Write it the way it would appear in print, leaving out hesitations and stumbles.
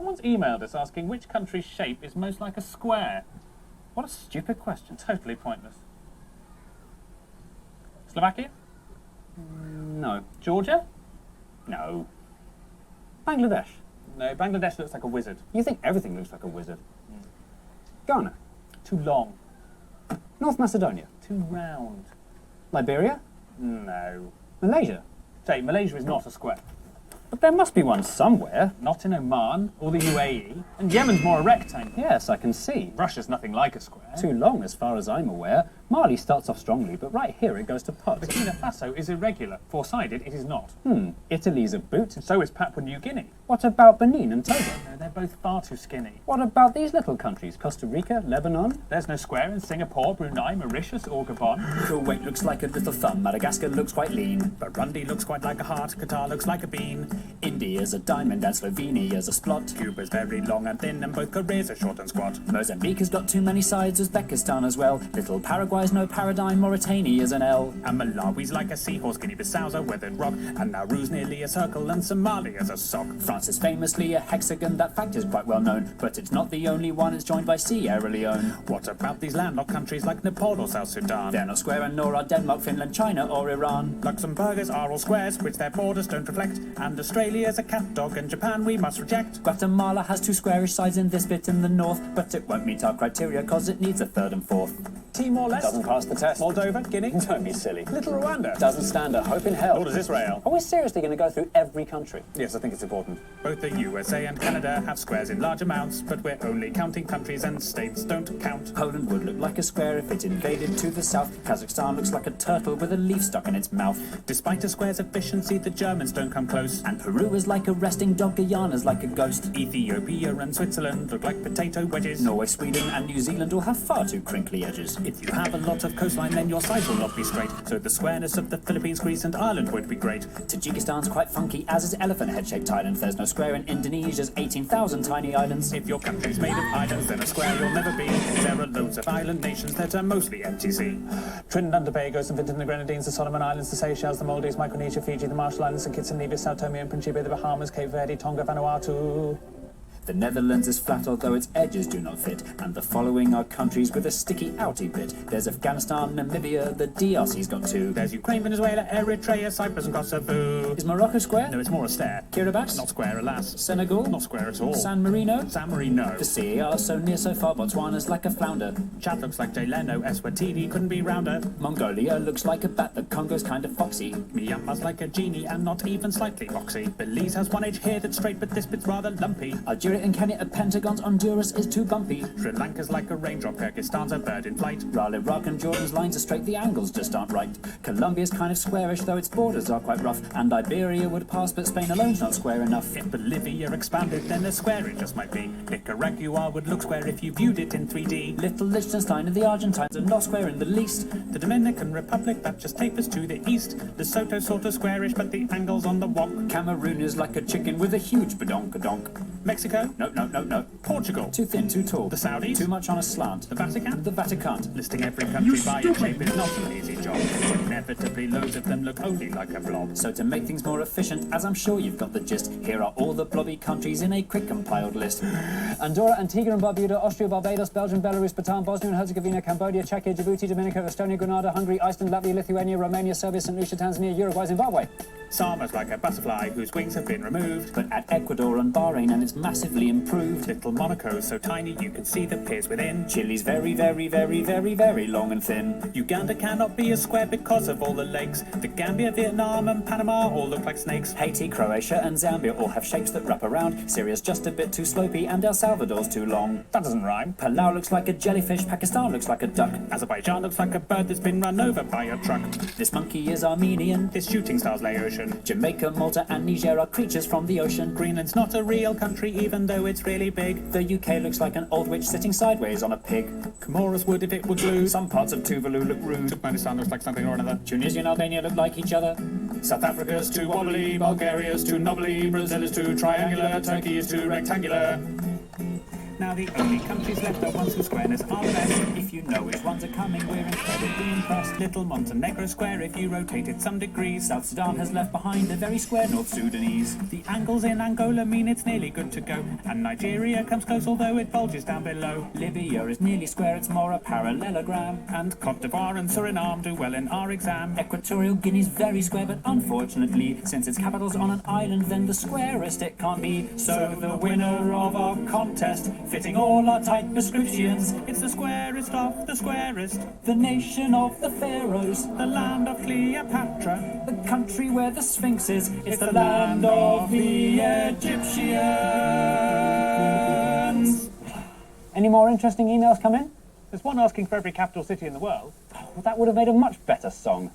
Someone's emailed us asking which country's shape is most like a square. What a stupid question. Totally pointless. Slovakia? No. Georgia? No. Bangladesh? No, Bangladesh looks like a wizard. You think everything looks like a wizard. Ghana? Too long. North Macedonia? Too round. Liberia? No. Malaysia? Say, Malaysia is not a square. But there must be one somewhere. Not in Oman or the UAE. And Yemen's more a rectangle. Yes, I can see. Russia's nothing like a square. Too long, as far as I'm aware. Mali starts off strongly, but right here it goes to pot. Burkina Faso is irregular. Four-sided, it is not. Italy's a boot. So is Papua New Guinea. What about Benin and Togo? No, they're both far too skinny. What about these little countries? Costa Rica, Lebanon? There's no square in Singapore, Brunei, Mauritius or Gabon. Kuwait looks like a little thumb, Madagascar looks quite lean, Burundi looks quite like a heart, Qatar looks like a bean, India's a diamond and Slovenia's a splot, Cuba's very long and thin and both Koreas are short and squat, Mozambique has got too many sides, Uzbekistan as well, little Paraguay's no paradigm, Mauritania's an L, and Malawi's like a seahorse, Guinea-Bissau's a weathered rock, and Nauru's nearly a circle and Somalia's a sock. France is famously a hexagon, that fact is quite well known, but it's not the only one, it's joined by Sierra Leone. What about these landlocked countries like Nepal or South Sudan? They're not square and nor are Denmark, Finland, China or Iran. Luxembourg's are all squares, which their borders don't reflect, and Australia's a cat dog and Japan we must reject. Guatemala has two squarish sides in this bit in the north, but it won't meet our criteria cause it needs a third and fourth. Timor-Leste? Doesn't pass the test. Moldova? Guinea? Don't be silly. Little Rwanda? Doesn't stand a hope in hell. Nor does Israel. Are we seriously going to go through every country? Yes, I think it's important. Both the USA and Canada have squares in large amounts, but we're only counting countries and states don't count. Poland would look like a square if it invaded to the south. Kazakhstan looks like a turtle with a leaf stuck in its mouth. Despite a square's efficiency, the Germans don't come close. And Peru is like a resting dog, Guyana's like a ghost. Ethiopia and Switzerland look like potato wedges. Norway, Sweden and New Zealand all have far too crinkly edges. If you have a lot of coastline, then your sides will not be straight. So the squareness of the Philippines, Greece and Ireland would be great. Tajikistan's quite funky, as is elephant head-shaped island. There's no square in Indonesia's 18,000 tiny islands. If your country's made of islands, then a square you'll never be. There are loads of island nations that are mostly MTC. Trinidad and Tobago, St. Vincent and the Grenadines, the Solomon Islands, the Seychelles, the Maldives, Micronesia, Fiji, the Marshall Islands, St. Kitts and Nevis, Sao Tome and Principe, the Bahamas, Cape Verde, Tonga, Vanuatu. The Netherlands is flat although its edges do not fit, and the following are countries with a sticky outy bit. There's Afghanistan, Namibia, the DRC's got two. There's Ukraine, Venezuela, Eritrea, Cyprus and Kosovo. Is Morocco square? No, it's more a stare. Kiribati? Not square, alas. Senegal? Not square at all. San Marino? San Marino. The CAR so near so far, Botswana's like a flounder. Chad looks like Jay Leno, Eswatini couldn't be rounder. Mongolia looks like a bat, the Congo's kind of foxy. Myanmar's like a genie and not even slightly boxy. Belize has one edge here that's straight but this bit's rather lumpy. Algeria and Kenya are pentagons, Honduras is too bumpy. Sri Lanka's like a raindrop, Kyrgyzstan's a bird in flight. While Iraq and Jordan's lines are straight, the angles just aren't right. Colombia's kind of squarish, though its borders are quite rough. And Iberia would pass, but Spain alone's not square enough. If Bolivia expanded, then a square it just might be. Nicaragua would look square if you viewed it in 3D. Little Liechtenstein and the Argentines are not square in the least. The Dominican Republic, that just tapers to the east. Lesotho sort of squarish, but the angle's on the wonk. Cameroon is like a chicken with a huge badonkadonk. Mexico? No. Portugal? Too thin, too tall. The Saudis? Too much on a slant. The Vatican? The Vatican. Listing every country by its shape is not an easy job. Inevitably, loads of them look only like a blob. So to make things more efficient, as I'm sure you've got the gist, here are all the blobby countries in a quick compiled list. Andorra, Antigua and Barbuda, Austria, Barbados, Belgium, Belarus, Bhutan, Bosnia and Herzegovina, Cambodia, Czechia, Djibouti, Dominica, Estonia, Grenada, Hungary, Iceland, Latvia, Lithuania, Romania, Serbia, St. Lucia, Tanzania, Uruguay, Zimbabwe. Sama's like a butterfly whose wings have been removed. But at Ecuador and Bahrain, and it's massively improved. Little Monaco's so tiny you can see the piers within. Chile's very, very, very, very, very long and thin. Uganda cannot be a square because of all the lakes. The Gambia, Vietnam and Panama all look like snakes. Haiti, Croatia and Zambia all have shapes that wrap around. Syria's just a bit too slopey and El Salvador's too long. That doesn't rhyme. Palau looks like a jellyfish, Pakistan looks like a duck. Azerbaijan looks like a bird that's been run over by a truck. This monkey is Armenian, this shooting star's Laotian. Jamaica, Malta and Niger are creatures from the ocean. Greenland's not a real country even though it's really big. The UK looks like an old witch sitting sideways on a pig. Comoros would if it were glue. Some parts of Tuvalu look rude. Turkmenistan looks like something or another. Tunisia and Albania look like each other. South Africa's too wobbly, Bulgaria's too knobbly, Brazil is too triangular, Turkey is too rectangular. Now the only countries left are ones whose squareness are the best. If you know which ones are coming, we're incredibly impressed. Little Montenegro square if you rotate it some degrees. South Sudan has left behind a very square North Sudanese. The angles in Angola mean it's nearly good to go. And Nigeria comes close although it bulges down below. Libya is nearly square, it's more a parallelogram. And Cote d'Ivoire and Suriname do well in our exam. Equatorial Guinea's very square, but unfortunately, since its capital's on an island, then the squarest it can't be. So the winner of our contest, fitting all our tight prescriptions, It's the squarest of the squarest, the nation of the pharaohs, the land of Cleopatra. the country where the Sphinx is. It's the land of the Egyptians. Any more interesting emails come in? There's one asking for every capital city in the world. Well, that would have made a much better song.